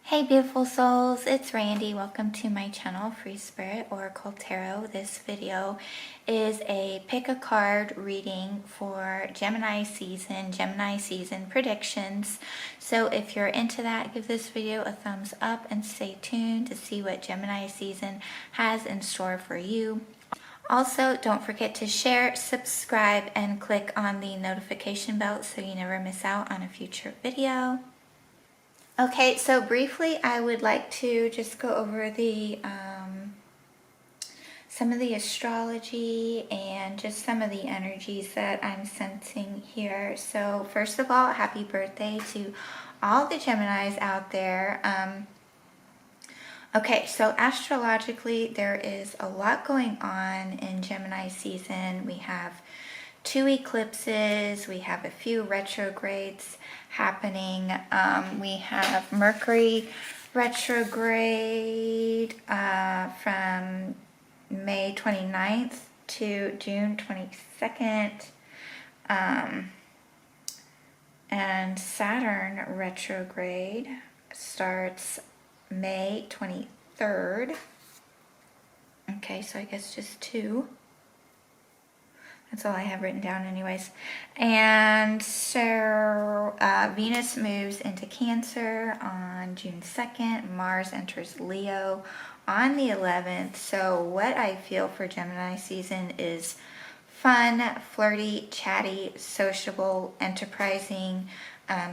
Hey beautiful souls, it's Randy. Welcome to my channel, Free Spirit Oracle Tarot. This video is a pick a card reading for Gemini season predictions. So if you're into that, give this video a thumbs up and stay tuned to see what Gemini season has in store for you. Also, don't forget to share, subscribe, and click on the notification bell so you never miss out on a future video. Okay, so briefly, I would like to just go over the some of the astrology and just some of the energies that I'm sensing here. So first of all, happy birthday to all the Geminis out there. Okay, so astrologically, there is a lot going on in Gemini season. We have 2 eclipses, we have a few retrogrades happening. We have Mercury retrograde from May 29th to June 22nd. And Saturn retrograde starts May 23rd. Okay, so I guess just 2. That's all I have written down anyways. And so Venus moves into Cancer on June 2nd. Mars enters Leo on the 11th. So what I feel for Gemini season is fun, flirty, chatty, sociable, enterprising,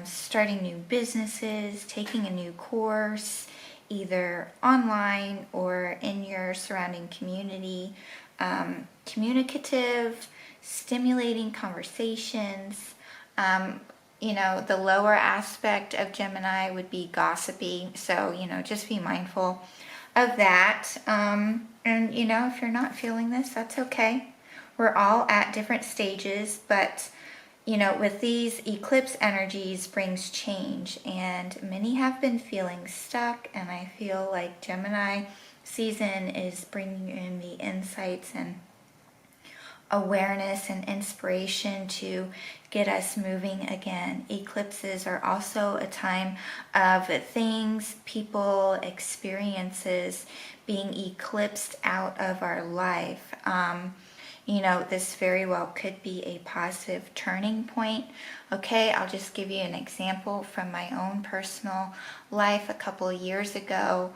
starting new businesses, taking a new course, either online or in your surrounding community, communicative, stimulating conversations. The lower aspect of Gemini would be gossipy. So, just be mindful of that. And, if you're not feeling this, that's okay. We're all at different stages, but, with these eclipse energies brings change. And many have been feeling stuck. And I feel like Gemini season is bringing in the insights and awareness and inspiration to get us moving again. Eclipses are also a time of things, people, experiences being eclipsed out of our life. This very well could be a positive turning point. Okay, I'll just give you an example from my own personal life. A couple of years ago,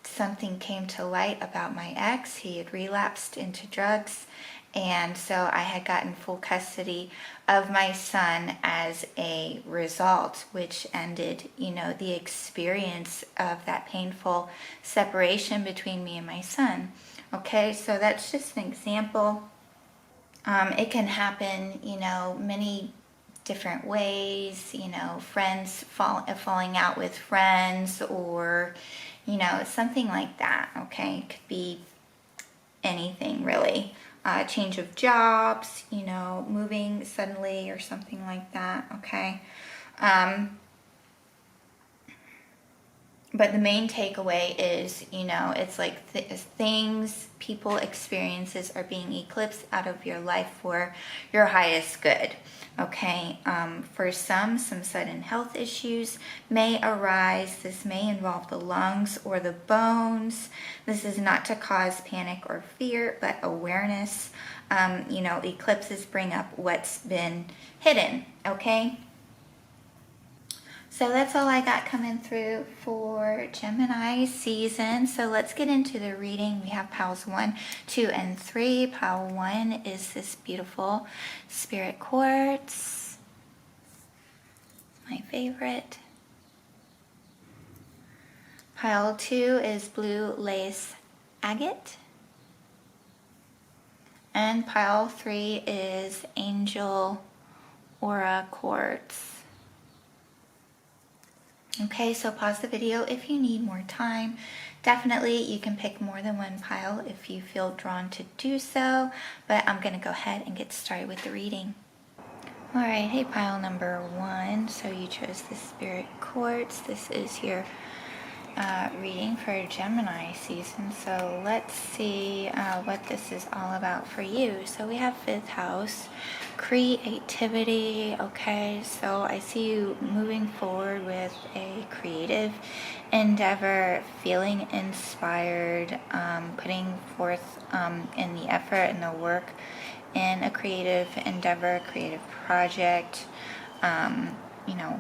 something came to light about my ex. He had relapsed into drugs, and so I had gotten full custody of my son as a result, which ended, the experience of that painful separation between me and my son. Okay, so that's just an example. It can happen, many different ways, friends falling out with friends, or, something like that, okay? It could be anything, really. Change of jobs, moving suddenly or something like that, okay? But the main takeaway is, it's like things, people, experiences are being eclipsed out of your life for your highest good, okay? For some sudden health issues may arise. This may involve the lungs or the bones. This is not to cause panic or fear, but awareness. Eclipses bring up what's been hidden, okay? So that's all I got coming through for Gemini season. So let's get into the reading. We have piles 1, 2, and 3. Pile 1 is this beautiful spirit quartz. My favorite. Pile 2 is blue lace agate. And pile 3 is angel aura quartz. Okay, so pause the video if you need more time. Definitely, you can pick more than one pile if you feel drawn to do so, but I'm going to go ahead and get started with the reading. Alright, hey, pile number 1. So you chose the spirit quartz. This is your reading for Gemini season. So let's see what this is all about for you. So we have 5th house, creativity. Okay, so I see you moving forward with a creative endeavor, feeling inspired, putting forth in the effort and the work in a creative endeavor, creative project.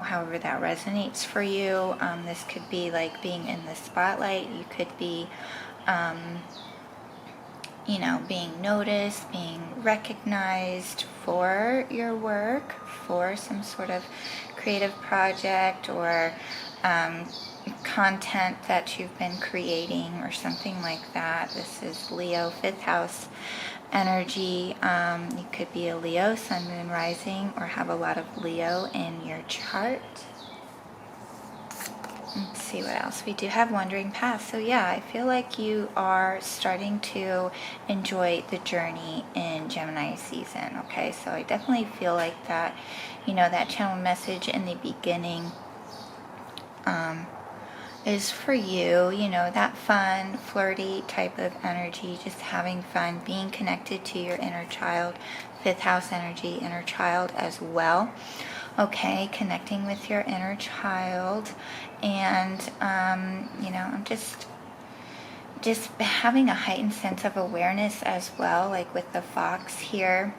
However that resonates for you. This could be like being in the spotlight. You could be, being noticed, being recognized for your work, for some sort of creative project or content that you've been creating or something like that. This is Leo, 5th house energy. You could be a Leo, sun, moon, rising, or have a lot of Leo in your chart. Let's see what else. We do have wandering paths. So yeah, I feel like you are starting to enjoy the journey in Gemini season. Okay, so I definitely feel like that, that channel message in the beginning is for you, that fun, flirty type of energy, just having fun, being connected to your inner child, 5th house energy, inner child as well. Okay, connecting with your inner child, and I'm just having a heightened sense of awareness as well, like with the fox here.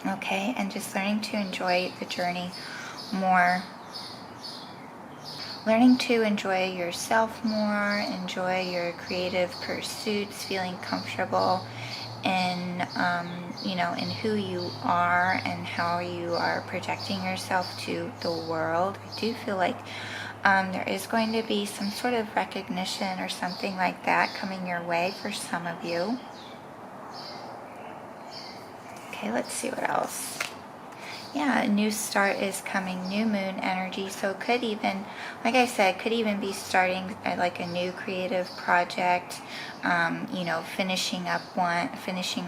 Okay, and just learning to enjoy the journey more. Learning to enjoy yourself more, enjoy your creative pursuits, feeling comfortable in, in who you are and how you are projecting yourself to the world. I do feel like there is going to be some sort of recognition or something like that coming your way for some of you. Okay, let's see what else. Yeah, a new start is coming, new moon energy. So it could even, like I said, could even be starting like a new creative project, finishing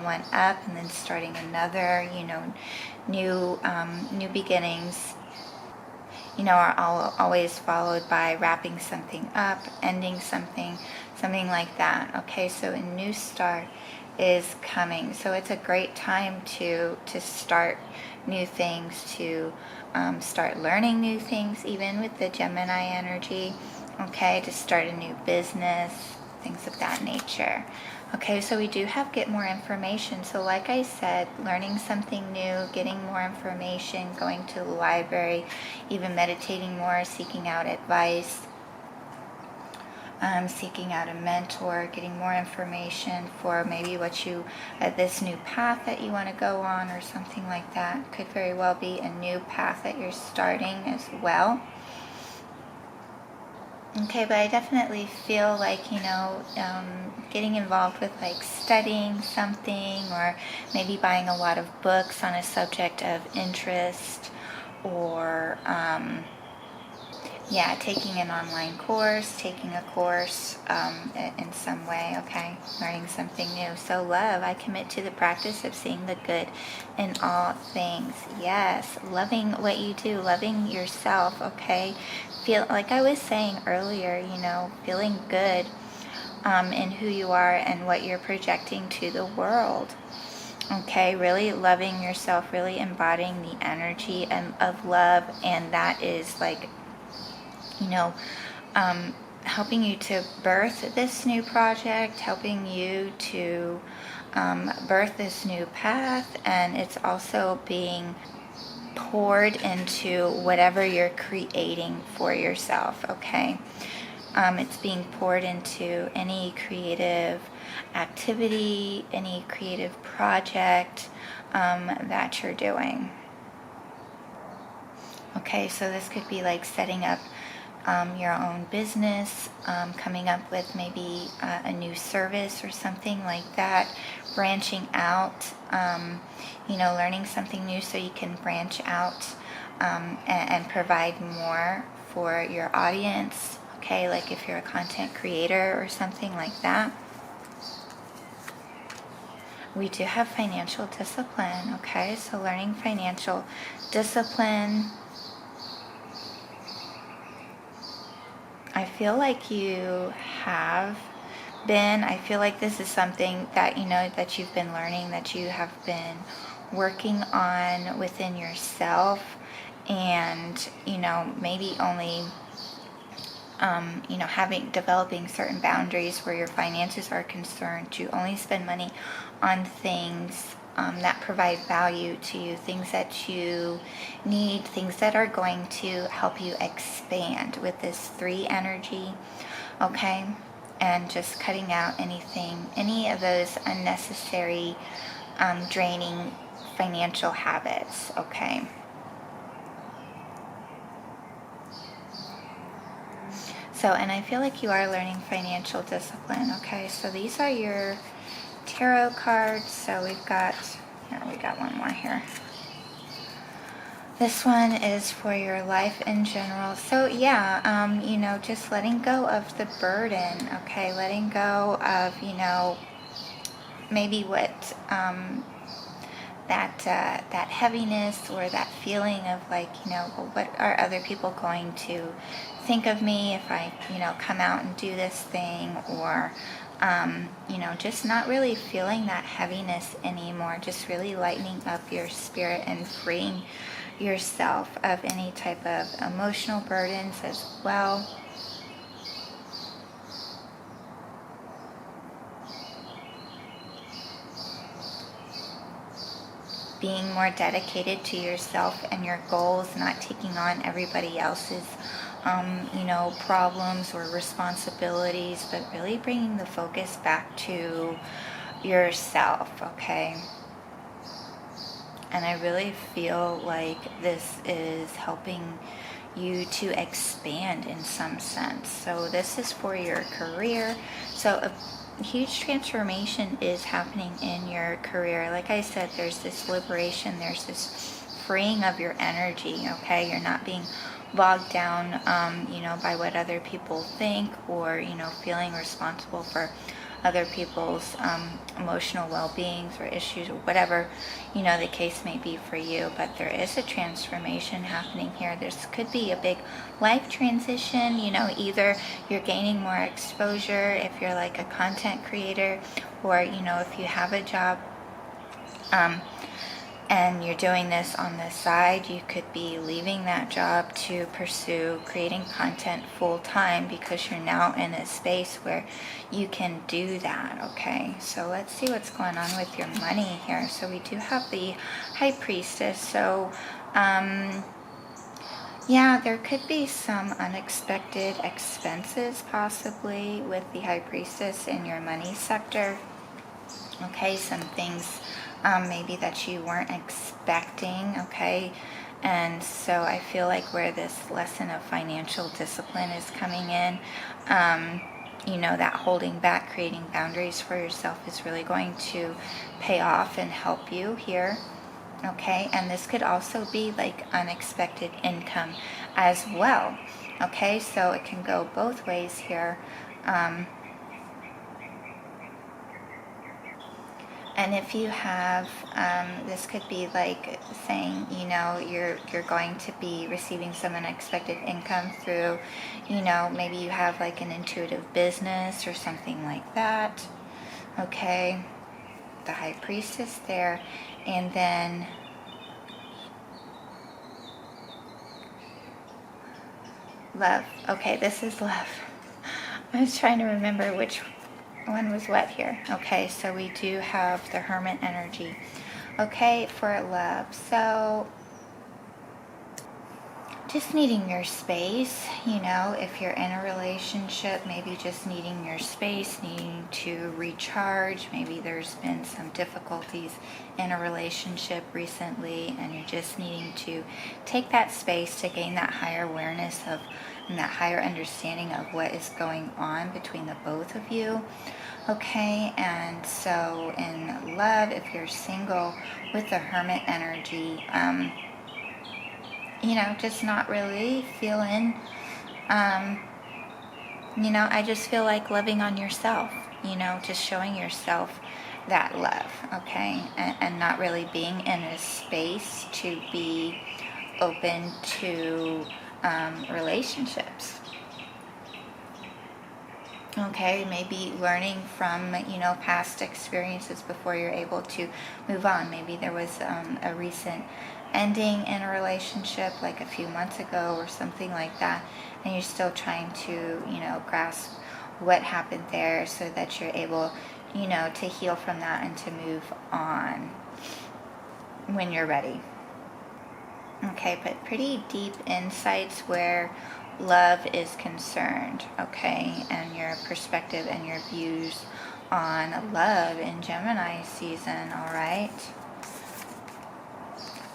one up and then starting another, new beginnings, are always followed by wrapping something up, ending something like that. Okay, so a new start is coming. So it's a great time to start new things, to start learning new things, even with the Gemini energy. Okay, to start a new business, things of that nature. Okay, so we do have get more information. So like I said, learning something new, getting more information, going to the library, even meditating more, seeking out advice, seeking out a mentor, getting more information for maybe this new path that you want to go on or something like that. Could very well be a new path that you're starting as well. Okay, but I definitely feel like, getting involved with like studying something or maybe buying a lot of books on a subject of interest or, taking an online course, taking a course in some way, okay, learning something new. So love, I commit to the practice of seeing the good in all things. Yes, loving what you do, loving yourself, okay. Feel like I was saying earlier, feeling good in who you are and what you're projecting to the world. Okay, really loving yourself, really embodying the energy of love, and that is like, helping you to birth this new project, helping you to birth this new path, and it's also being poured into whatever you're creating for yourself, okay? It's being poured into any creative activity, any creative project that you're doing. Okay, so this could be like setting up your own business, coming up with maybe a new service or something like that, branching out, learning something new so you can branch out and provide more for your audience. Okay, like if you're a content creator or something like that. We do have financial discipline, okay? So learning financial discipline. I feel like you have been. I feel like this is something that, you know, that you've been learning, that you have been working on within yourself, and, you know, maybe only you know, developing certain boundaries where your finances are concerned, to only spend money on things that provide value to you, things that you need, things that are going to help you expand with this 3 energy, okay? And just cutting out any of those unnecessary, draining financial habits, okay? So, and I feel like you are learning financial discipline, okay? So these are your tarot cards. So we got one more here. This one is for your life in general. So yeah, you know, just letting go of the burden, okay? Letting go of, you know, maybe what, that heaviness, or that feeling of like, you know, well, what are other people going to think of me if I, you know, come out and do this thing, or, you know, just not really feeling that heaviness anymore, just really lightening up your spirit and freeing yourself of any type of emotional burdens as well. Being more dedicated to yourself and your goals, not taking on everybody else's, you know, problems or responsibilities, but really bringing the focus back to yourself, okay? And I really feel like this is helping you to expand in some sense. So this is for your career. So a huge transformation is happening in your career. Like I said, there's this liberation, there's this freeing of your energy, okay? You're not being bogged down, you know, by what other people think, or, you know, feeling responsible for other people's emotional well-beings or issues, or whatever, you know, the case may be for you. But there is a transformation happening here. This could be a big life transition, you know, either you're gaining more exposure if you're like a content creator, or, you know, if you have a job and you're doing this on the side, you could be leaving that job to pursue creating content full time, because you're now in a space where you can do that, okay? So let's see what's going on with your money here. So we do have the High Priestess. So yeah, there could be some unexpected expenses possibly with the High Priestess in your money sector. Okay, some things maybe that you weren't expecting, okay? And so I feel like where this lesson of financial discipline is coming in, you know, that holding back, creating boundaries for yourself is really going to pay off and help you here, okay? And this could also be like unexpected income as well, okay? So it can go both ways here. And if you have, this could be like saying, you know, you're going to be receiving some unexpected income through, you know, maybe you have like an intuitive business or something like that. Okay, the High Priestess there, and then love. Okay, this is love. I was trying to remember which one was what here. Okay, so we do have the Hermit energy. Okay, for love. So just needing your space, you know, if you're in a relationship, maybe just needing your space, needing to recharge. Maybe there's been some difficulties in a relationship recently, and you're just needing to take that space to gain that higher awareness of, and that higher understanding of what is going on between the both of you. Okay, and so in love, if you're single with the Hermit energy, you know, just not really feeling, you know, I just feel like loving on yourself, you know, just showing yourself that love, okay, and not really being in a space to be open to relationships. Okay, maybe learning from, past experiences before you're able to move on. Maybe there was a recent ending in a relationship like a few months ago or something like that, and you're still trying to, grasp what happened there so that you're able, to heal from that and to move on when you're ready. Okay, but pretty deep insights where love is concerned, okay, and your perspective and your views on love in Gemini season, all right?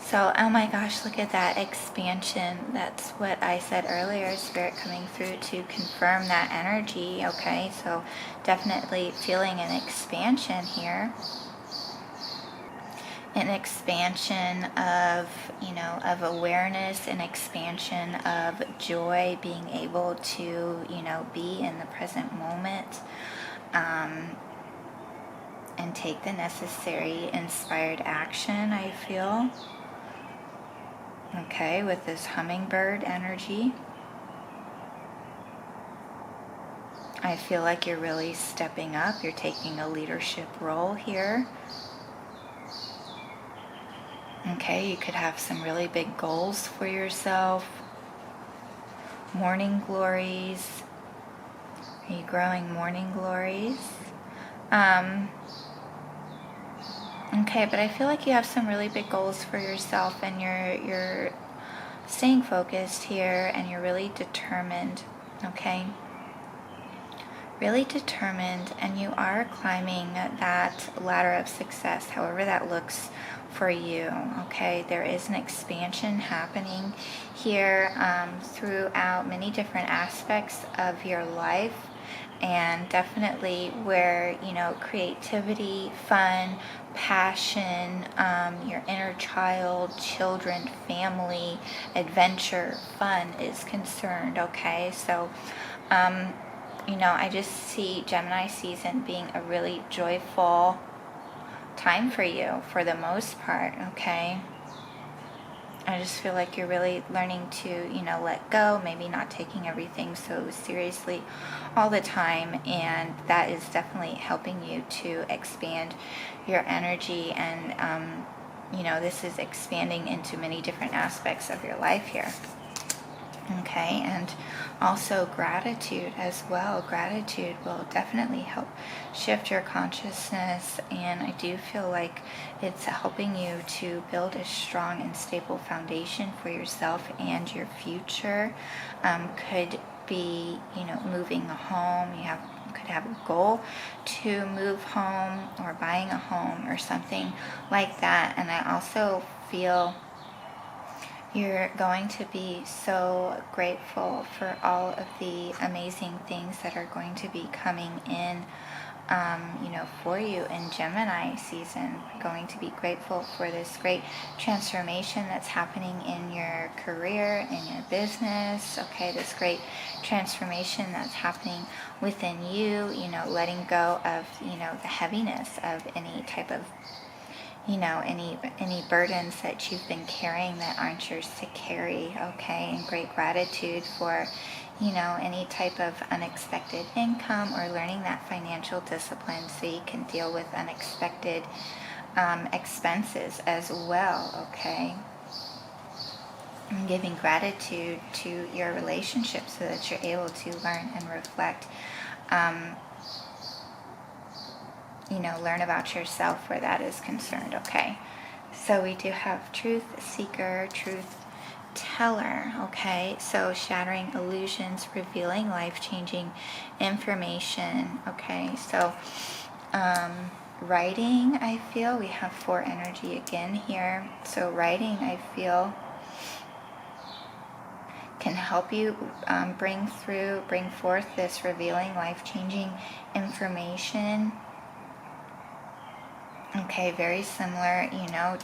So, oh my gosh, look at that expansion. That's what I said earlier, Spirit coming through to confirm that energy, okay? So, definitely feeling an expansion here. An expansion of, of awareness, an expansion of joy, being able to, be in the present moment, and take the necessary inspired action, I feel. Okay, with this hummingbird energy. I feel like you're really stepping up. You're taking a leadership role here. Okay, you could have some really big goals for yourself. Morning glories. Are you growing morning glories? Okay, but I feel like you have some really big goals for yourself, and you're staying focused here, and you're really determined, okay? Really determined, and you are climbing that ladder of success, however that looks for you, okay? There is an expansion happening here throughout many different aspects of your life, and definitely where, creativity, fun, passion, your inner child, children, family, adventure, fun is concerned, okay? So, I just see Gemini season being a really joyful time for you for the most part, okay? I just feel like you're really learning to, let go, maybe not taking everything so seriously all the time, and that is definitely helping you to expand your energy, and, this is expanding into many different aspects of your life here. Okay, and also gratitude as well. Gratitude will definitely help shift your consciousness, and I do feel like it's helping you to build a strong and stable foundation for yourself and your future. Could be, moving a home. Could have a goal to move home, or buying a home or something like that. And I also feel you're going to be so grateful for all of the amazing things that are going to be coming in, for you in Gemini season. Going to be grateful for this great transformation that's happening in your career, in your business, okay? This great transformation that's happening within you, letting go of, the heaviness of any type of any burdens that you've been carrying that aren't yours to carry, okay? And great gratitude for, any type of unexpected income, or learning that financial discipline so you can deal with unexpected expenses as well, okay? And giving gratitude to your relationship so that you're able to learn and reflect, learn about yourself where that is concerned, okay? So we do have truth seeker, truth teller, okay? So shattering illusions, revealing life-changing information, okay? So writing, I feel, we have 4 energy again here. So writing, I feel, can help you bring forth this revealing life-changing information. Okay, very similar,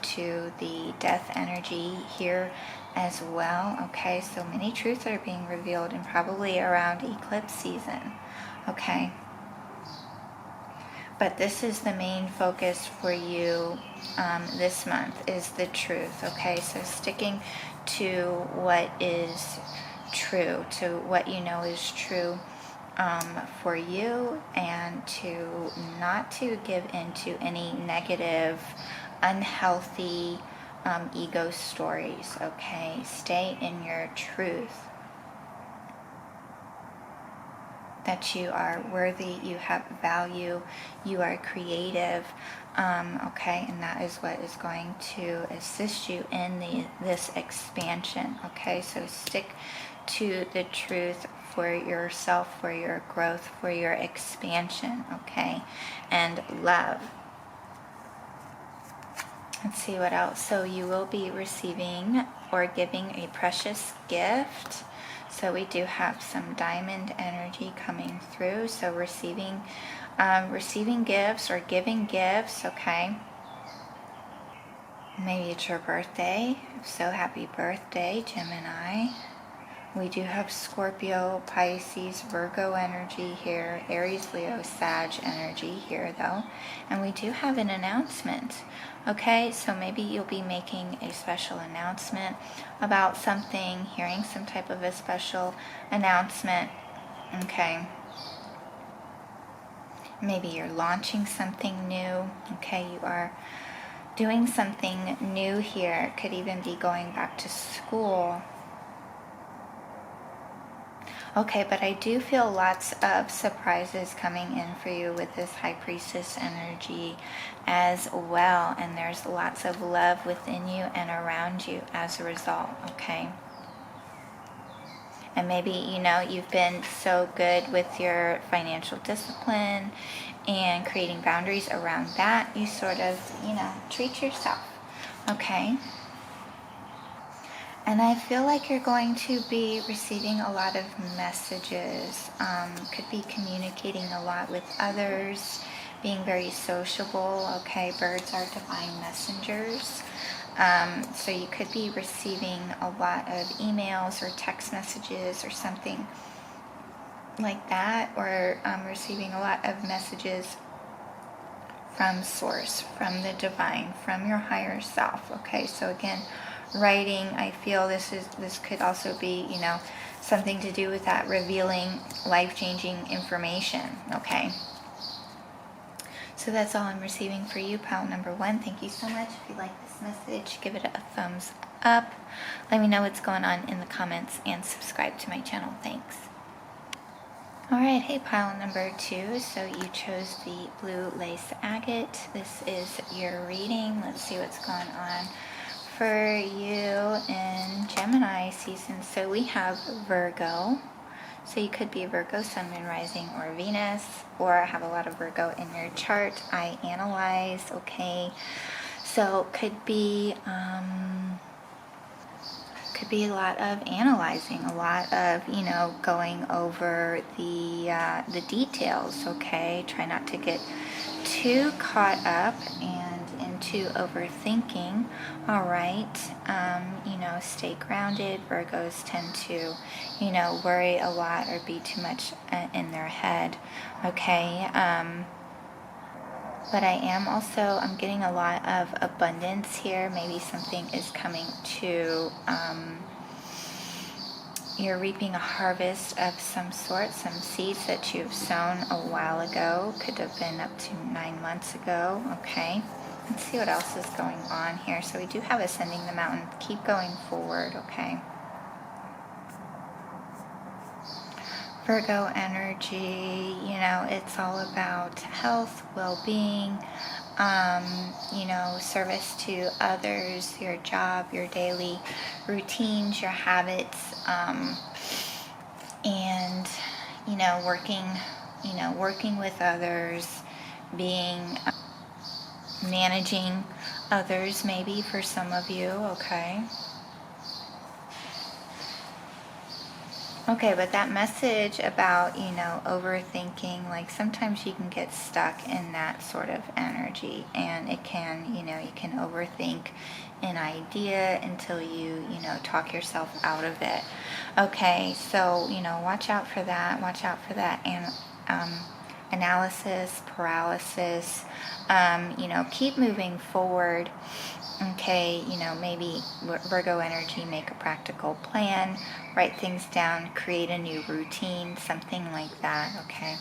to the death energy here as well. Okay, so many truths are being revealed, and probably around eclipse season. Okay. But this is the main focus for you this month, is the truth. Okay, so sticking to what is true, to what you know is true for you, and to not to give into any negative, unhealthy ego stories, okay? Stay in your truth, that you are worthy, you have value, you are creative, okay? And that is what is going to assist you in this expansion, okay? So stick to the truth for yourself, for your growth, for your expansion, okay? And love. Let's see what else. So you will be receiving or giving a precious gift. So we do have some diamond energy coming through. So receiving gifts or giving gifts, okay? Maybe it's your birthday. So happy birthday, Gemini. We do have Scorpio, Pisces, Virgo energy here, Aries, Leo, Sag energy here though. And we do have an announcement. Okay, so maybe you'll be making a special announcement about something, hearing some type of a special announcement. Okay. Maybe you're launching something new. Okay, you are doing something new here. Could even be going back to school. Okay, but I do feel lots of surprises coming in for you with this High Priestess energy as well. And there's lots of love within you and around you as a result, okay? And maybe, you've been so good with your financial discipline and creating boundaries around that. You sort of, treat yourself, okay? And I feel like you're going to be receiving a lot of messages, could be communicating a lot with others, being very sociable, okay? Birds are divine messengers. So you could be receiving a lot of emails or text messages or something like that, or receiving a lot of messages from source, from the divine, from your higher self, okay? So again, writing, I feel this could also be, something to do with that revealing life-changing information, okay? So that's all I'm receiving for you, pile number 1. Thank you so much. If you like this message, give it a thumbs up. Let me know what's going on in the comments and subscribe to my channel. Thanks. Alright, hey, pile number 2. So you chose the blue lace agate. This is your reading. Let's see what's going on for you in Gemini season. So we have Virgo. So you could be a Virgo, Sun, Moon, Rising, or Venus, or have a lot of Virgo in your chart. I analyze, okay. So could be a lot of analyzing, a lot of going over the details. Okay, try not to get too caught up and into overthinking. All right, stay grounded. Virgos tend to worry a lot or be too much in their head. Okay. But I'm getting a lot of abundance here. Maybe something is coming to, you're reaping a harvest of some sort, some seeds that you've sown a while ago. Could have been up to 9 months ago, okay? Let's see what else is going on here. So we do have ascending the mountain. Keep going forward, okay? Virgo energy, it's all about health, well-being, service to others, your job, your daily routines, your habits, and, working with others, managing others maybe for some of you, okay? Okay, but that message about, overthinking, like sometimes you can get stuck in that sort of energy, and it can, you can overthink an idea until you, talk yourself out of it. Okay, so, watch out for that, and analysis, paralysis, keep moving forward. Okay, maybe Virgo energy, make a practical plan, write things down, create a new routine, something like that, okay?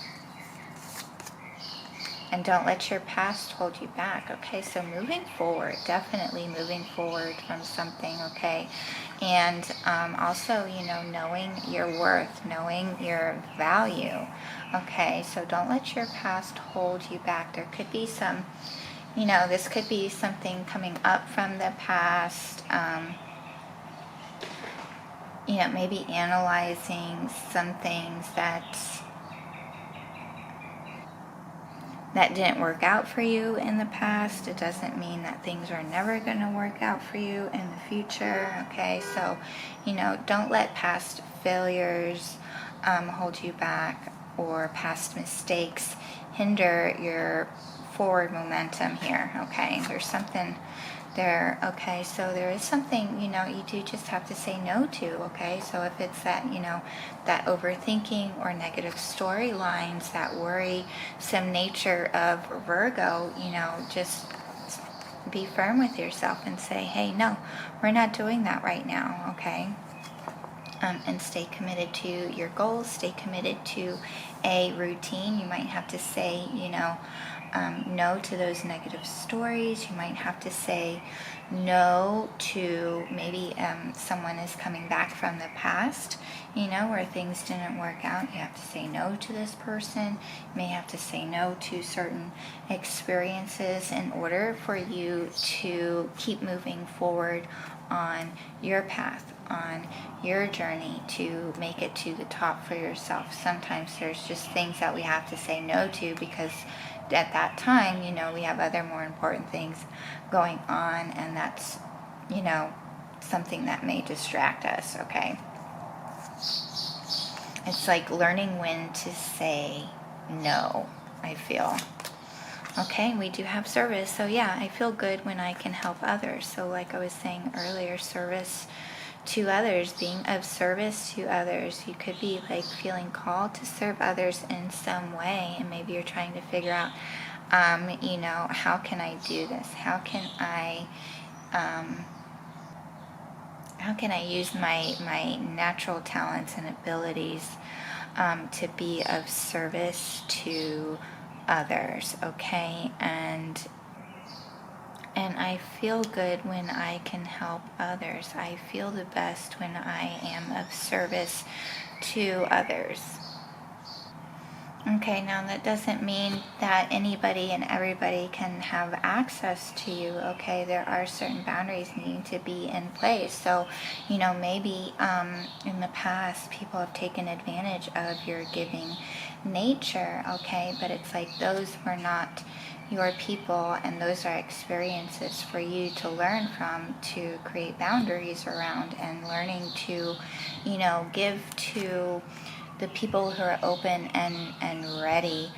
And don't let your past hold you back, okay? So moving forward, definitely moving forward from something, okay? And also, knowing your worth, knowing your value, okay? So don't let your past hold you back. There could be some, this could be something coming up from the past, maybe analyzing some things that didn't work out for you in the past. It doesn't mean that things are never going to work out for you in the future, okay? So, don't let past failures hold you back, or past mistakes hinder your forward momentum here, okay? There's something there, okay? So there is something, you do just have to say no to, okay? So if it's that, that overthinking or negative storylines, that worrisome nature of Virgo, just be firm with yourself and say, hey, no, we're not doing that right now, okay? And stay committed to your goals, stay committed to a routine. You might have to say, no to those negative stories. You might have to say no to maybe someone is coming back from the past, where things didn't work out. You have to say no to this person. You may have to say no to certain experiences in order for you to keep moving forward on your path, on your journey to make it to the top for yourself. Sometimes there's just things that we have to say no to because at that time, we have other more important things going on, and that's, something that may distract us, okay? It's like learning when to say no, I feel. Okay, we do have service. So yeah, I feel good when I can help others. So like I was saying earlier, service to others, being of service to others. You could be like feeling called to serve others in some way, and maybe you're trying to figure out, how can I do this? How can I use my natural talents and abilities to be of service to others, okay? And I feel good when I can help others. I feel the best when I am of service to others. Okay, now that doesn't mean that anybody and everybody can have access to you, okay? There are certain boundaries needing to be in place. So, maybe in the past people have taken advantage of your giving nature, okay? But it's like those were not your people, and those are experiences for you to learn from, to create boundaries around, and learning to, give to the people who are open and ready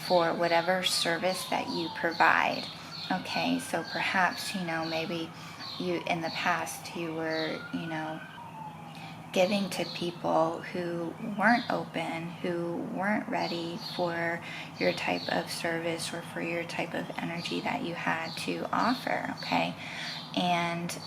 for whatever service that you provide. Okay, so perhaps, maybe you in the past you were, giving to people who weren't open, who weren't ready for your type of service or for your type of energy that you had to offer, okay? And,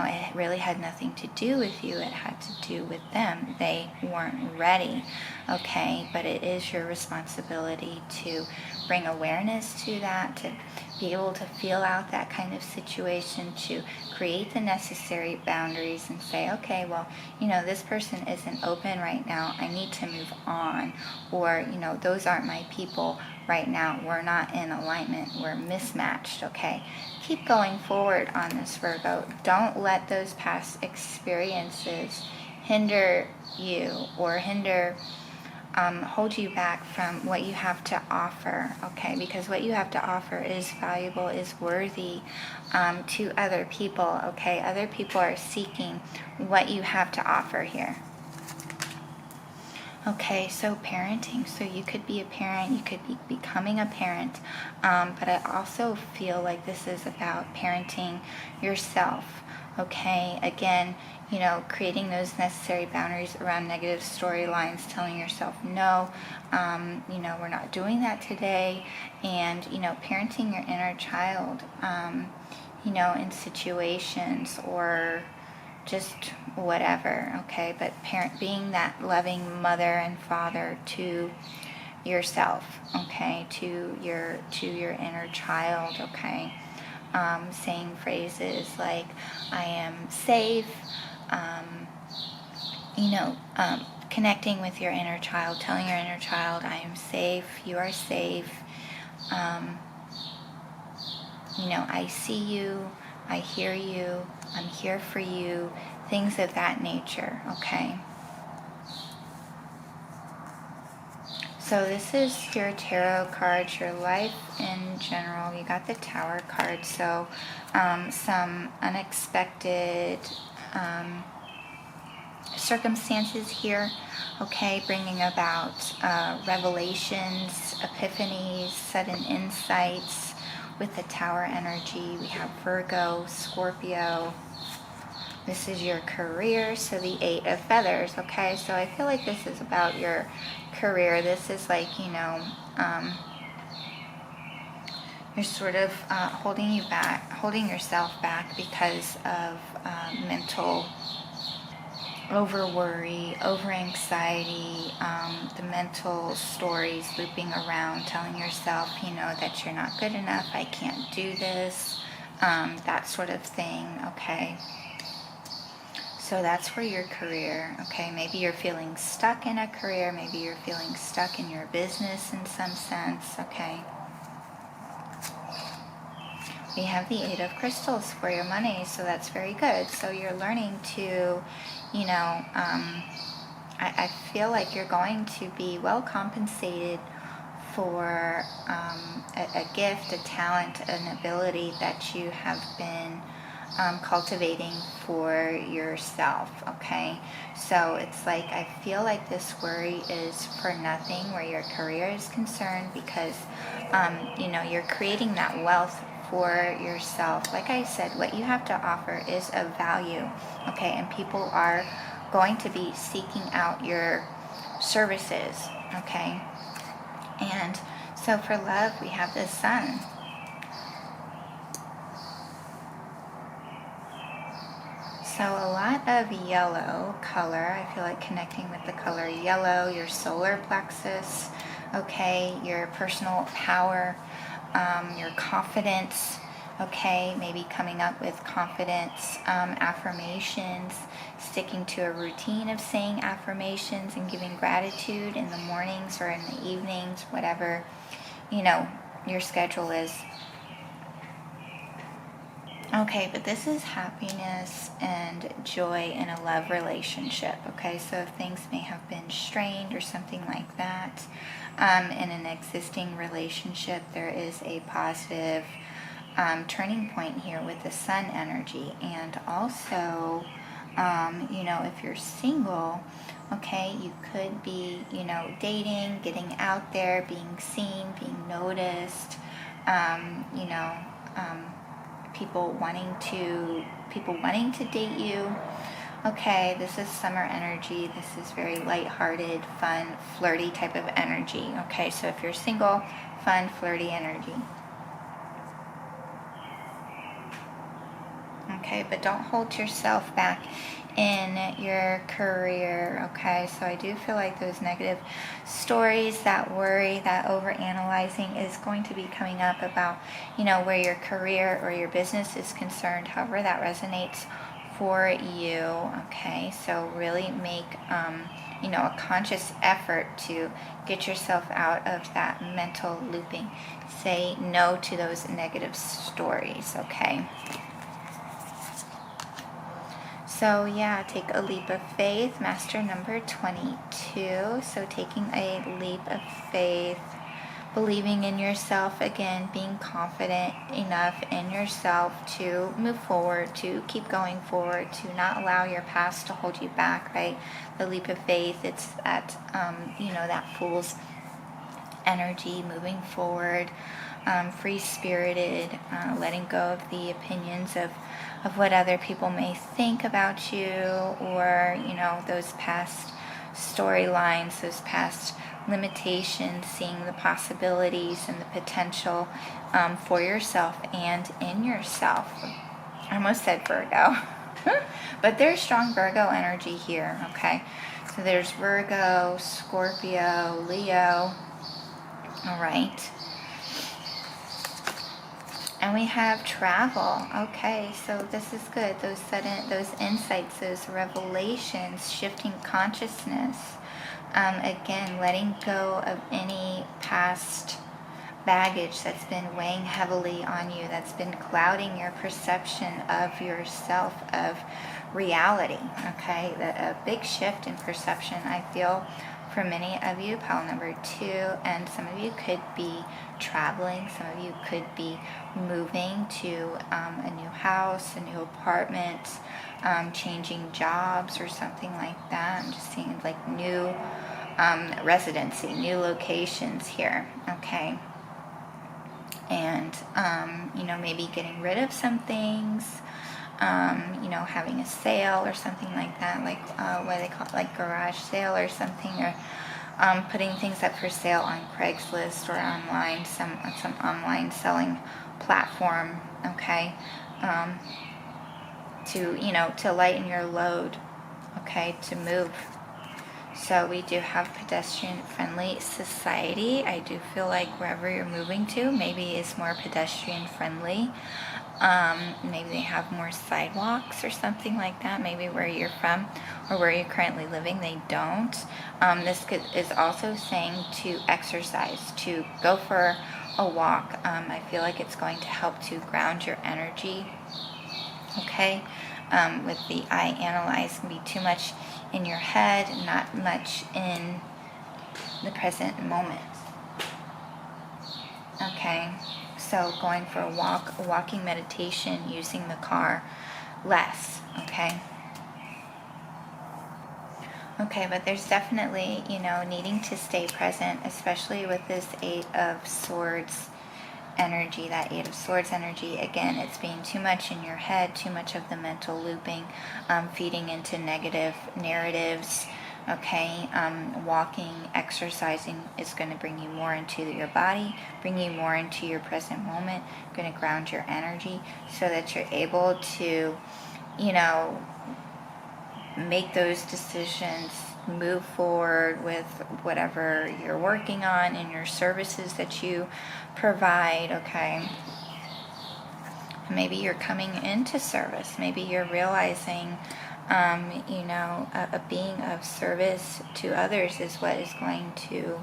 it really had nothing to do with you. It had to do with them. They weren't ready, okay? But it is your responsibility to bring awareness to that, to be able to feel out that kind of situation, to create the necessary boundaries and say, okay, well, this person isn't open right now. I need to move on. Or, those aren't my people right now. We're not in alignment. We're mismatched, okay? Keep going forward on this, Virgo. Don't let those past experiences hinder you or hold you back from what you have to offer, okay? Because what you have to offer is valuable, is worthy to other people, okay? Other people are seeking what you have to offer here. Okay, so parenting. So you could be a parent, you could be becoming a parent, but I also feel like this is about parenting yourself, okay? Again, creating those necessary boundaries around negative storylines, telling yourself, no, we're not doing that today, and, parenting your inner child, in situations or just whatever, okay? But being that loving mother and father to yourself, okay, to your inner child, okay? Saying phrases like, I am safe, connecting with your inner child, telling your inner child, I am safe, you are safe, I see you, I hear you, I'm here for you, things of that nature, okay? So this is your tarot cards, your life in general. You got the Tower card, so some unexpected circumstances here, okay, bringing about revelations, epiphanies, sudden insights with the Tower energy. We have Virgo, Scorpio. This is your career, so the 8 of feathers, okay? So I feel like this is about your career. This is like, you're sort of holding yourself back because of mental over worry, over anxiety, the mental stories looping around, telling yourself, that you're not good enough, I can't do this, that sort of thing, okay? So that's for your career, okay? Maybe you're feeling stuck in a career, maybe you're feeling stuck in your business in some sense, okay? We have the 8 of crystals for your money, so that's very good. So you're learning to, I feel like you're going to be well compensated for a gift, a talent, an ability that you have been cultivating for yourself, okay? So it's like, I feel like this worry is for nothing where your career is concerned, because you're creating that wealth for yourself. Like I said, what you have to offer is of value, okay? And people are going to be seeking out your services, okay? And so for love, we have the Sun. So a lot of yellow color. I feel like connecting with the color yellow, your solar plexus, okay, your personal power, your confidence, okay, maybe coming up with confidence affirmations, sticking to a routine of saying affirmations and giving gratitude in the mornings or in the evenings, whatever, your schedule is. Okay, but this is happiness and joy in a love relationship, okay? So if things may have been strained or something like that in an existing relationship, there is a positive turning point here with the Sun energy. And also, if you're single, okay, you could be, dating, getting out there, being seen, being noticed, people wanting to date you. Okay, this is summer energy. This is very lighthearted, fun, flirty type of energy. Okay, so if you're single, fun, flirty energy. Okay, but don't hold yourself back in your career, okay? So I do feel like those negative stories, that worry, that overanalyzing is going to be coming up about, where your career or your business is concerned, however that resonates for you, okay? So really make, a conscious effort to get yourself out of that mental looping. Say no to those negative stories, okay? So yeah, take a leap of faith, master number 22. So taking a leap of faith, believing in yourself again, being confident enough in yourself to move forward, to keep going forward, to not allow your past to hold you back, right? The leap of faith, it's that, that fool's energy, moving forward, free-spirited, letting go of the opinions of what other people may think about you, or those past storylines, those past limitations, seeing the possibilities and the potential for yourself and in yourself. I almost said Virgo. But there's strong Virgo energy here, okay? So there's Virgo, Scorpio, Leo. All right. And we have travel. Okay, so this is good. Those insights, those revelations, shifting consciousness. Again, letting go of any past baggage that's been weighing heavily on you, that's been clouding your perception of yourself, of reality. Okay, a big shift in perception, I feel, for many of you, pile number 2, and some of you could be traveling, some of you could be moving to a new house, a new apartment, changing jobs or something like that. I'm just seeing like new residency, new locations here, okay? And, maybe getting rid of some things, having a sale or something like that, like what they call it, like garage sale or something, or putting things up for sale on Craigslist or online, some online selling platform, okay, to lighten your load, okay, to move. So we do have pedestrian-friendly society. I do feel like wherever you're moving to maybe is more pedestrian-friendly. Maybe they have more sidewalks or something like that. Maybe where you're from or where you're currently living, they don't. This is also saying to exercise, to go for a walk. I feel like it's going to help to ground your energy. Okay, with the I analyze, can be too much in your head, not much in the present moment. Okay, so going for a walking meditation, using the car less, okay? Okay, but there's definitely, needing to stay present, especially with this 8 of Swords energy, that 8 of Swords energy. Again, it's being too much in your head, too much of the mental looping, feeding into negative narratives, okay? Walking, exercising is going to bring you more into your body, bring you more into your present moment, going to ground your energy so that you're able to, make those decisions, move forward with whatever you're working on in your services that you provide, okay? Maybe you're coming into service. Maybe you're realizing, a being of service to others is what is going to,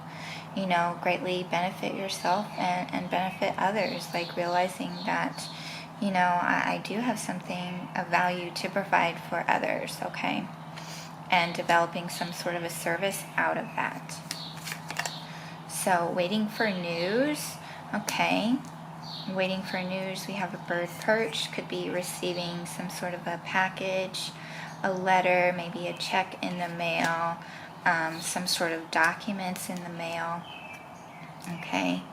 greatly benefit yourself and benefit others. Like realizing that, I do have something of value to provide for others, okay? And developing some sort of a service out of that. So waiting for news, okay? Waiting for news, we have a bird perch, could be receiving some sort of a package, a letter, maybe a check in the mail, some sort of documents in the mail, okay?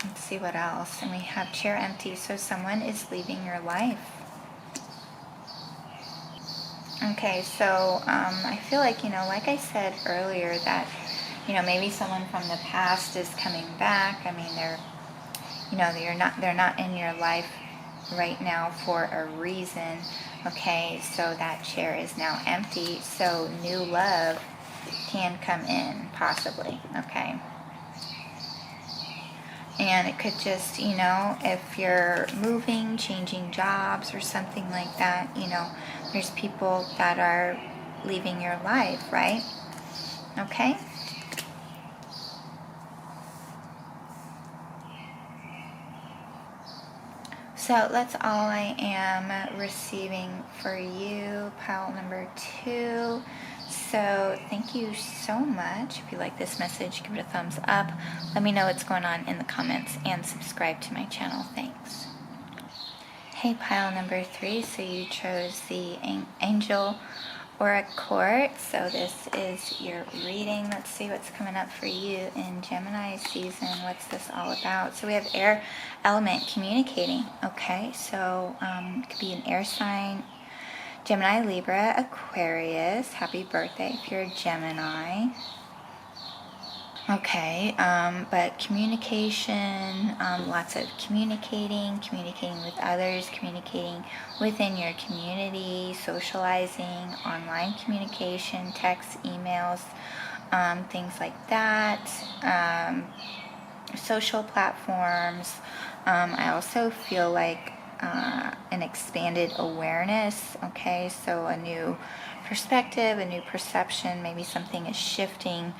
Let's see what else. And we have chair empty, so someone is leaving your life. Okay, so I feel like, like I said earlier, that, maybe someone from the past is coming back. I mean, they're not in your life right now for a reason. Okay, so that chair is now empty, so new love can come in, possibly, okay? And it could just, if you're moving, changing jobs or something like that, there's people that are leaving your life, right? Okay? So that's all I am receiving for you, pile number 2. So thank you so much. If you like this message, give it a thumbs up. Let me know what's going on in the comments and subscribe to my channel. Thanks. Hey, pile number 3. So you chose the Angel Aura Quartz. So this is your reading. Let's see what's coming up for you in Gemini season. What's this all about? So we have air element communicating. Okay, so it could be an air sign, Gemini, Libra, Aquarius. Happy birthday if you're a Gemini. Okay, but communication, lots of communicating with others, communicating within your community, socializing, online communication, texts, emails, things like that, social platforms. I also feel like an expanded awareness, okay, so a new perspective, a new perception, maybe something is shifting.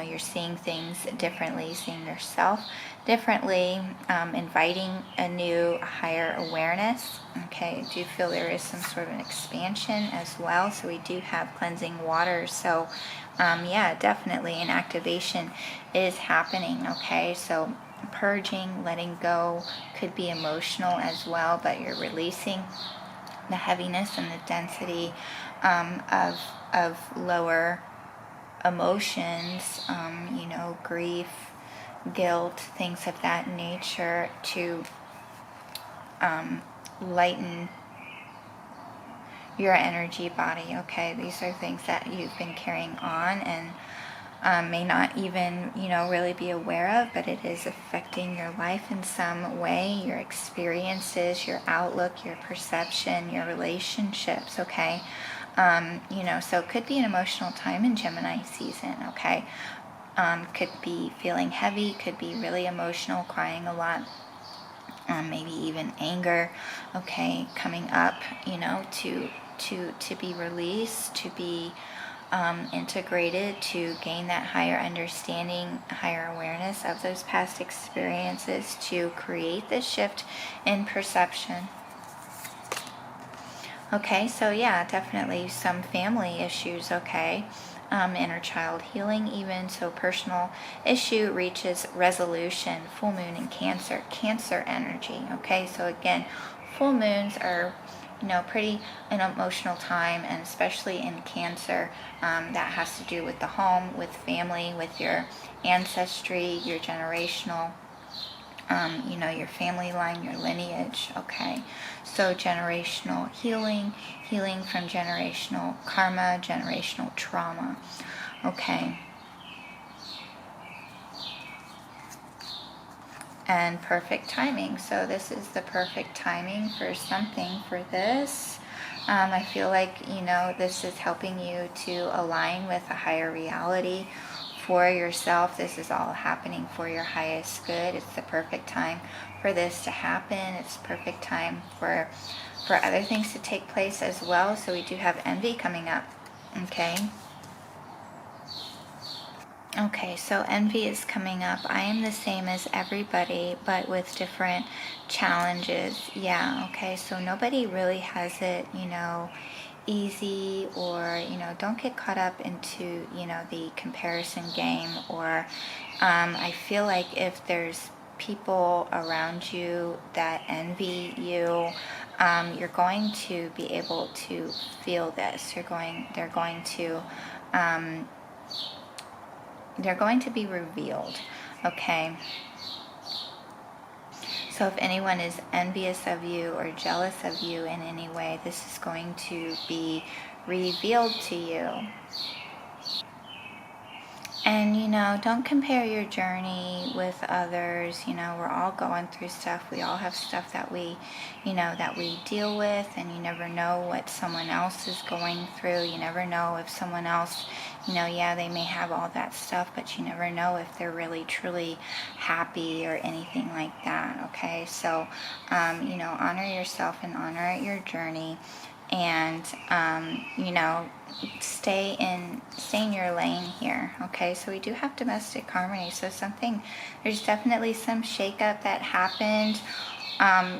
You're seeing things differently, seeing yourself differently, inviting a new higher awareness. Okay, I do feel there is some sort of an expansion as well. So we do have cleansing water. So yeah, definitely an activation is happening. Okay, so purging, letting go, could be emotional as well, but you're releasing the heaviness and the density of lower emotions, grief, guilt, things of that nature, to lighten your energy body. Okay, these are things that you've been carrying on and may not even, really be aware of, but it is affecting your life in some way, your experiences, your outlook, your perception, your relationships, okay? So it could be an emotional time in Gemini season, okay? Could be feeling heavy, could be really emotional, crying a lot, maybe even anger, okay, coming up, to be released, to be integrated, to gain that higher understanding, higher awareness of those past experiences, to create this shift in perception. Okay, so yeah, definitely some family issues, okay? Inner child healing even, so personal issue reaches resolution. Full moon in Cancer energy, okay? So again, full moons are, pretty an emotional time, and especially in Cancer, that has to do with the home, with family, with your ancestry, your generational, your family line, your lineage, okay? So generational healing from generational karma, generational trauma, okay? And perfect timing. So this is the perfect timing for something for this. I feel like, this is helping you to align with a higher reality for yourself. This is all happening for your highest good. It's the perfect time for this to happen. It's perfect time for other things to take place as well. So we do have envy coming up, okay? Okay, so envy is coming up. I am the same as everybody, but with different challenges. Yeah, okay, so nobody really has it, easy, or, don't get caught up into, the comparison game, or I feel like if there's people around you that envy you, you're going to be able to feel this. They're going to be revealed, okay? So if anyone is envious of you or jealous of you in any way, this is going to be revealed to you. And, don't compare your journey with others. We're all going through stuff. We all have stuff that we deal with, and you never know what someone else is going through. You never know if someone else, they may have all that stuff, but you never know if they're really, truly happy or anything like that, okay? So, honor yourself and honor your journey, and, stay in your lane here, okay? So we do have domestic harmony, so there's definitely some shakeup that happened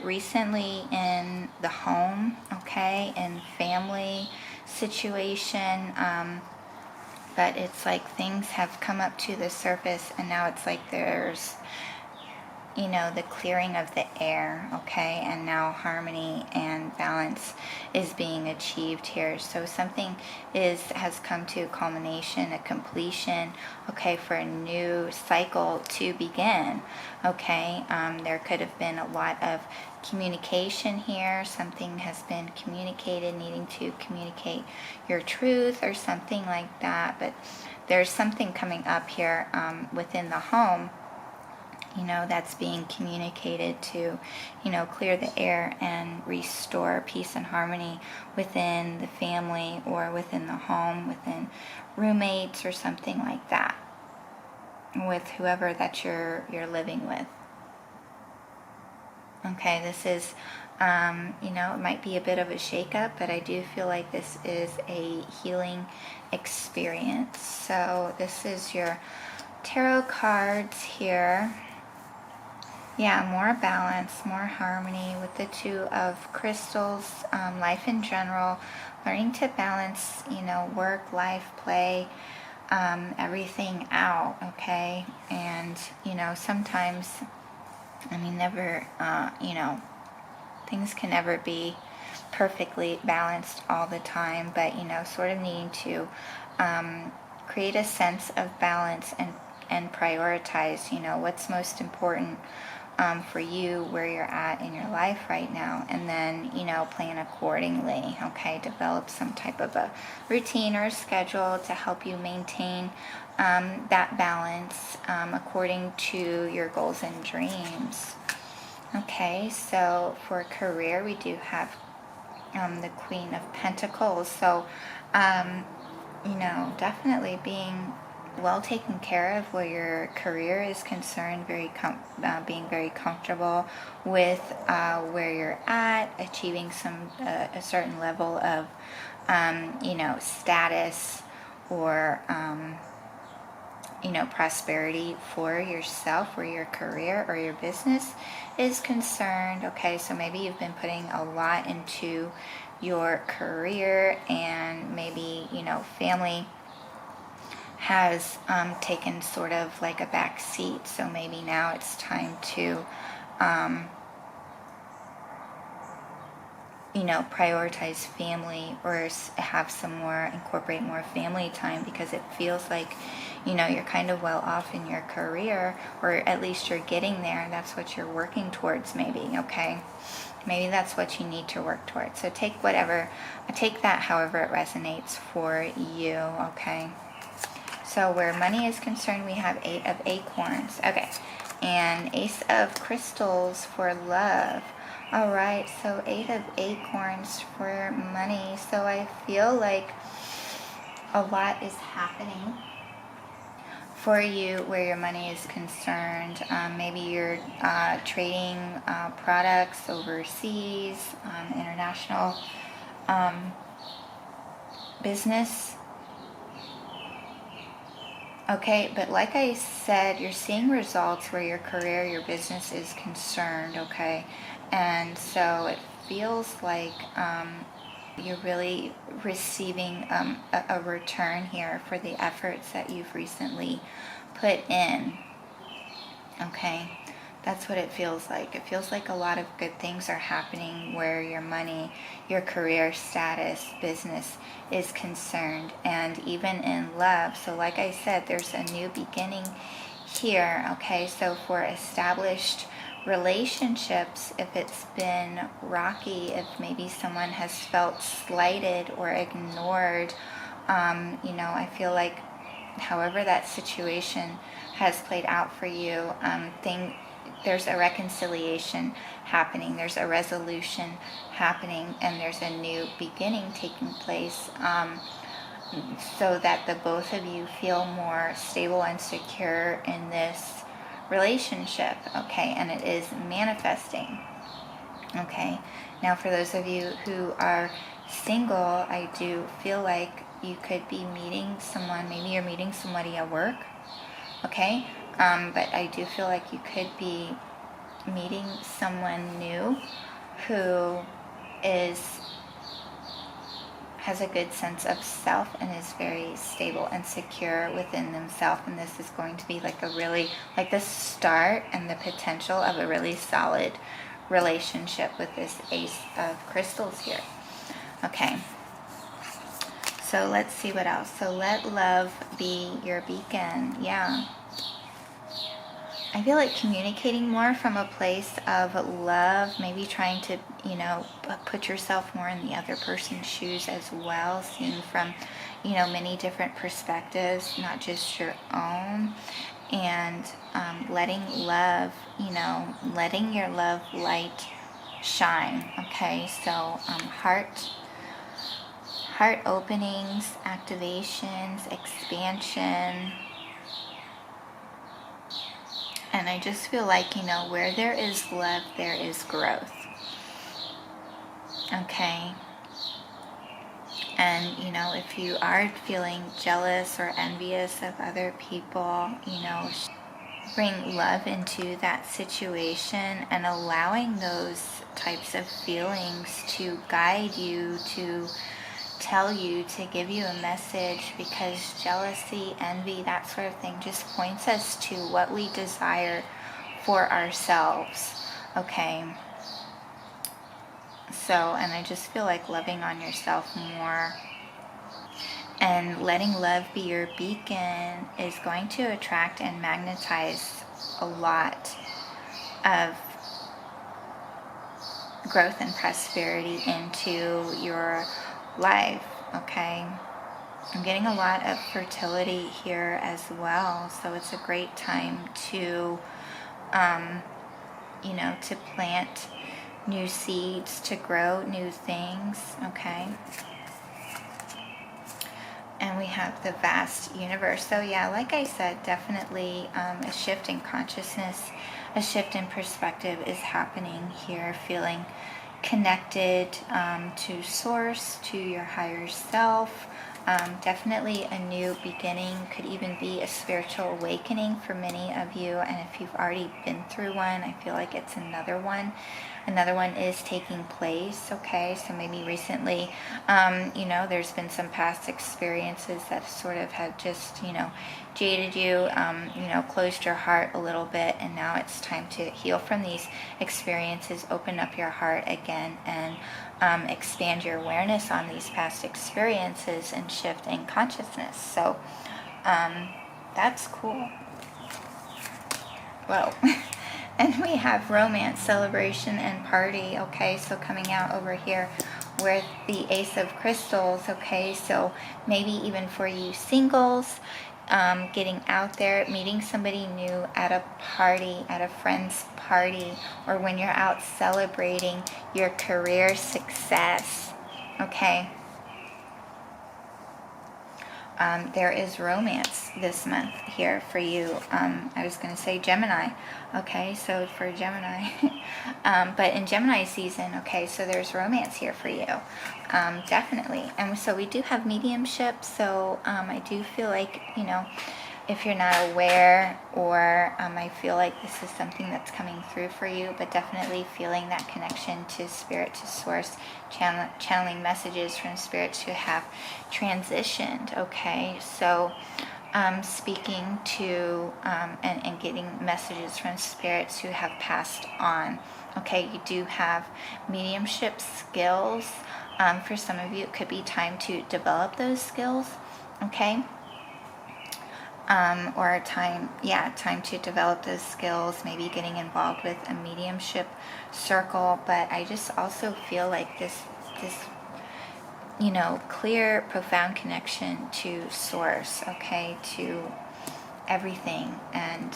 recently in the home, okay, in family situation, but it's like things have come up to the surface, and now it's like there's the clearing of the air, okay? And now harmony and balance is being achieved here. So something has come to a culmination, a completion, okay, for a new cycle to begin, okay? There could have been a lot of communication here. Something has been communicated, needing to communicate your truth or something like that. But there's something coming up here within the home, that's being communicated to, clear the air and restore peace and harmony within the family or within the home, within roommates or something like that, with whoever that you're living with. Okay, this is, it might be a bit of a shakeup, but I do feel like this is a healing experience. So this is your tarot cards here. Yeah, more balance, more harmony with the Two of Crystals, life in general, learning to balance, work, life, play, everything out, okay? And, sometimes, never, things can never be perfectly balanced all the time, but, sort of needing to create a sense of balance and prioritize, what's most important for you, where you're at in your life right now, and then, plan accordingly, okay? Develop some type of a routine or a schedule to help you maintain that balance according to your goals and dreams. Okay, so for career, we do have the Queen of Pentacles. So, definitely being well taken care of where your career is concerned, being very comfortable with where you're at, achieving a certain level of, status or, prosperity for yourself, where your career or your business is concerned. Okay, so maybe you've been putting a lot into your career, and maybe, family has taken sort of like a back seat. So maybe now it's time to, prioritize family, or incorporate more family time, because it feels like, you're kind of well off in your career, or at least you're getting there. That's what you're working towards, maybe, okay? Maybe that's what you need to work towards. So take that however it resonates for you, okay? So where money is concerned, we have 8 of Acorns. Okay. And Ace of Crystals for love. All right. So 8 of Acorns for money. So I feel like a lot is happening for you where your money is concerned. Maybe you're trading products overseas, international business. Okay, but like I said, you're seeing results where your career, your business is concerned, okay? And so it feels like you're really receiving a return here for the efforts that you've recently put in, okay? That's what it feels like. It feels like a lot of good things are happening where your money, your career status, business is concerned, and even in love. So like I said, there's a new beginning here, okay? So for established relationships, if it's been rocky, if maybe someone has felt slighted or ignored, I feel like however that situation has played out for you, there's a reconciliation happening, there's a resolution happening, and there's a new beginning taking place, so that the both of you feel more stable and secure in this relationship, okay? And it is manifesting, okay? Now for those of you who are single, I do feel like you could be meeting someone. Maybe you're meeting somebody at work, okay? But I do feel like you could be meeting someone new who is has a good sense of self and is very stable and secure within themselves. And this is going to be like a really, like the start and the potential of a really solid relationship with this Ace of Crystals here. Okay. So let's see what else. So let love be your beacon. Yeah. I feel like communicating more from a place of love, maybe trying to, you know, put yourself more in the other person's shoes as well, seeing from, you know, many different perspectives, not just your own, and letting love, you know, letting your love light shine. Okay, so heart openings, activations, expansion. And I just feel like, you know, where there is love, there is growth. Okay. And, you know, if you are feeling jealous or envious of other people, you know, bring love into that situation and allowing those types of feelings to guide you, to tell you, to give you a message, because jealousy, envy, that sort of thing just points us to what we desire for ourselves. Okay. So, and I just feel like loving on yourself more and letting love be your beacon is going to attract and magnetize a lot of growth and prosperity into your life. Okay. I'm getting a lot of fertility here as well, so it's a great time to you know, to plant new seeds, to grow new things. Okay. And we have the vast universe. So yeah, like I said, definitely a shift in consciousness, a shift in perspective is happening here, feeling connected to source, to your higher self. Definitely a new beginning, could even be a spiritual awakening for many of you. And if you've already been through one, I feel like it's another one. Another one is taking place. Okay, so maybe recently, you know, there's been some past experiences that sort of have just, you know, jaded you, you know, closed your heart a little bit, and now it's time to heal from these experiences, open up your heart again, and expand your awareness on these past experiences and shift in consciousness. So that's cool. Whoa. And we have romance, celebration, and party. Okay, so coming out over here with the Ace of Crystals. Okay, so maybe even for you singles, getting out there, meeting somebody new at a party, at a friend's party, or when you're out celebrating your career success. Okay. There is romance this month here for you. I was going to say Gemini. Okay, so for Gemini. But in Gemini season, okay, so there's romance here for you. Definitely. And so we do have mediumship. So I do feel like, you know, if you're not aware, or I feel like this is something that's coming through for you, but definitely feeling that connection to spirit, to source, channeling messages from spirits who have transitioned. Okay, so speaking to and getting messages from spirits who have passed on. Okay, you do have mediumship skills. For some of you, it could be time to develop those skills. Okay. Or time to develop those skills, maybe getting involved with a mediumship circle. But I just also feel like this, you know, clear, profound connection to source, okay, to everything, and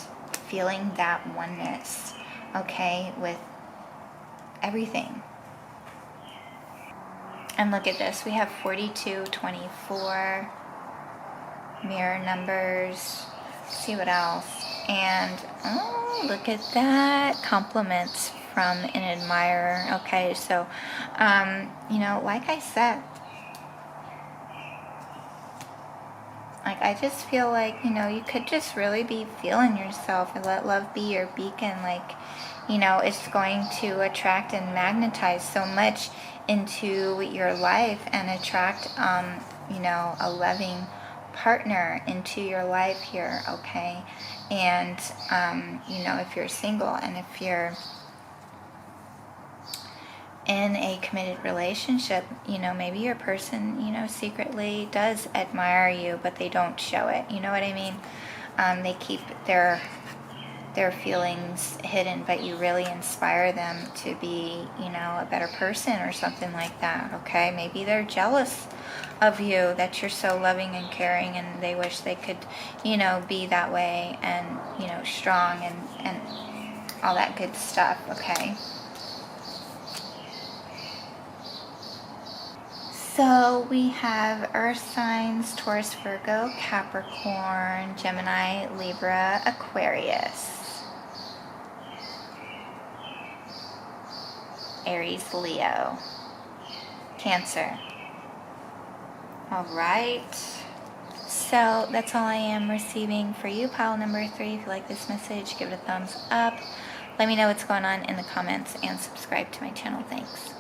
feeling that oneness, okay, with everything. And look at this, we have 42, 24, mirror numbers. Let's see what else. And oh, look at that, compliments from an admirer. Okay, so you know, like I said, like I just feel like, you know, you could just really be feeling yourself and let love be your beacon. Like, you know, it's going to attract and magnetize so much into your life and attract, you know, a loving partner into your life here, okay? And, you know, if you're single and if you're in a committed relationship, you know, maybe your person, you know, secretly does admire you, but they don't show it. You know what I mean? They keep their feelings hidden, but you really inspire them to be, you know, a better person or something like that, okay? Maybe they're jealous of you, that you're so loving and caring, and they wish they could, you know, be that way and, you know, strong and all that good stuff, okay? So we have Earth signs: Taurus, Virgo, Capricorn, Gemini, Libra, Aquarius, Aries, Leo, Cancer. All right. So that's all I am receiving for you, pile number 3. If you like this message, give it a thumbs up. Let me know what's going on in the comments and subscribe to my channel. Thanks.